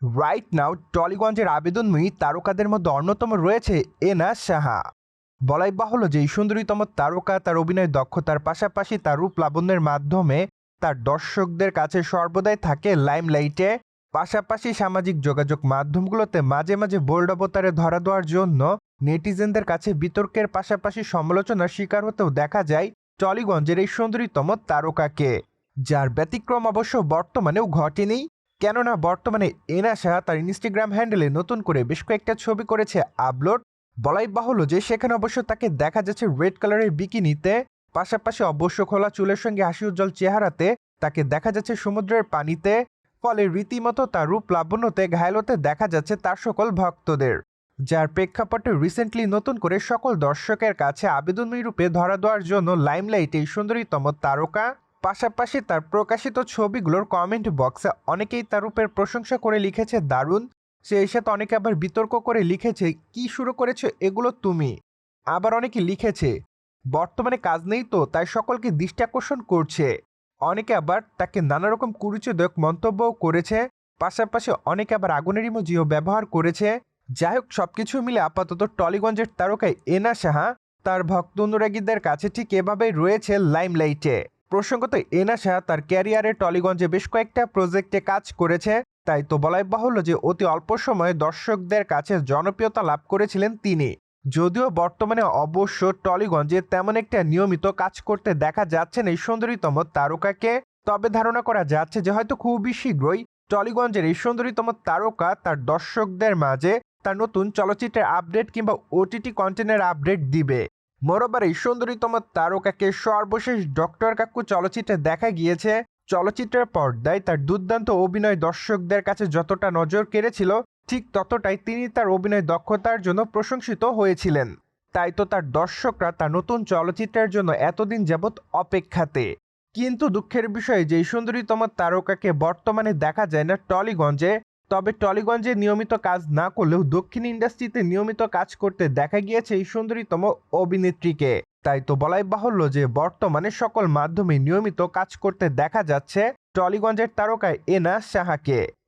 Right now টলিগঞ্জের আবেদনময়ী তারকাদের মধ্যে অন্যতম রয়েছে এনা সাহা। বলাই বাহুল্য যে এই সুন্দরীতম তারকা তার অভিনয় দক্ষতার পাশাপাশি তার রূপ লাবণ্যের মাধ্যমে তার দর্শকদের কাছে সর্বদাই থাকে লাইমলাইটে। পাশাপাশি সামাজিক যোগাযোগ মাধ্যমগুলোতে মাঝে মাঝে বোল্ড অবতারে ধরা দেওয়ার জন্য নেটিজেনদের কাছে বিতর্কের পাশাপাশি সমালোচনার শিকার হতেও দেখা যায় টলিগঞ্জের এই সুন্দরীতম তারকাকে, যার ব্যতিক্রম অবশ্য বর্তমানেও ঘটেনি। কেননা বর্তমানে এনা সাহা তার ইনস্টাগ্রাম হ্যান্ডেলে নতুন করে বেশ কয়েকটা ছবি করেছে আপলোড। বলাই বাহুল্য যে সেখানে অবশ্য তাকে দেখা যাচ্ছে রেড কালারের বিকিনিতে, পাশাপাশি অবশ্য খোলা চুলের সঙ্গে হাসি উজ্জ্বল চেহারাতে তাকে দেখা যাচ্ছে সমুদ্রের পানিতে। ফলে রীতিমতো তার রূপ লাবণ্যতে ঘায়েল হতে দেখা যাচ্ছে তার সকল ভক্তদের, যার প্রেক্ষাপটে রিসেন্টলি নতুন করে সকল দর্শকের কাছে আবেদনময়ী রূপে ধরা দেওয়ার জন্য লাইমলাইটে এই সুন্দরীতম তারকা। পাশাপাশি তার প্রকাশিত ছবিগুলোর কমেন্ট বক্সে অনেকেই তার রূপের প্রশংসা করে লিখেছে দারুণ। সেই সাথে অনেকে আবার বিতর্ক করে লিখেছে কি শুরু করেছে এগুলো তুমি। আবার অনেকে লিখেছে বর্তমানে কাজ নেই তো তাই সকলকে দৃষ্টি আকর্ষণ করছে। অনেকে আবার তাকে নানা রকম কুরুচিদয়ক মন্তব্যও করেছে। পাশাপাশি অনেকে আবার আগুনের ইমোজিও ব্যবহার করেছে। যাই হোক, সবকিছু মিলে আপাতত টলিগঞ্জের তারকায় এনা সাহা তার ভক্ত অনুরাগীদের কাছে ঠিক এভাবেই রয়েছে লাইমলাইটে। প্রসঙ্গত এনা সাহা তার ক্যারিয়ারে টলিগঞ্জে বেশ কয়েকটা প্রজেক্টে কাজ করেছে, তাই তো বলাই বাহুল্য যে অতি অল্প সময়ে দর্শকদের কাছে জনপ্রিয়তা লাভ করেছিলেন তিনি। যদিও বর্তমানে অবশ্য টলিগঞ্জে তেমন একটা নিয়মিত কাজ করতে দেখা যাচ্ছে না এই সুন্দরীতম তারকাকে। তবে ধারণা করা যাচ্ছে যে হয়তো খুবই শীঘ্রই টলিগঞ্জের এই সুন্দরীতম তারকা তার দর্শকদের মাঝে তার নতুন চলচ্চিত্রের আপডেট কিংবা ওটিটি কন্টেন্টের আপডেট দিবে। মোরবার এই সুন্দরীতম তারকাকে সর্বশেষ ডক্টর কাকু চলচ্চিত্রে দেখা গিয়েছে। চলচ্চিত্রের পর্দায় তার দুর্দান্ত অভিনয় দর্শকদের কাছে যতটা নজর কেড়েছিল, ঠিক ততটাই তিনি তার অভিনয় দক্ষতার জন্য প্রশংসিত হয়েছিলেন। তাই তো তার দর্শকরা তার নতুন চলচ্চিত্রের জন্য এতদিন যাবৎ অপেক্ষাতে। কিন্তু দুঃখের বিষয় যে এই সুন্দরীতম তারকাকে বর্তমানে দেখা যায় না টলিগঞ্জে। তবে টলিগঞ্জে নিয়মিত কাজ না করলেও দক্ষিণ ইন্ডাস্ট্রিতে নিয়মিত কাজ করতে দেখা গিয়েছে এই সুন্দরীতম অভিনেত্রীকে। তাই তো বলাই বাহুল্য যে বর্তমানে সকল মাধ্যমে নিয়মিত কাজ করতে দেখা যাচ্ছে টলিগঞ্জের তারকায় এনা সাহাকে।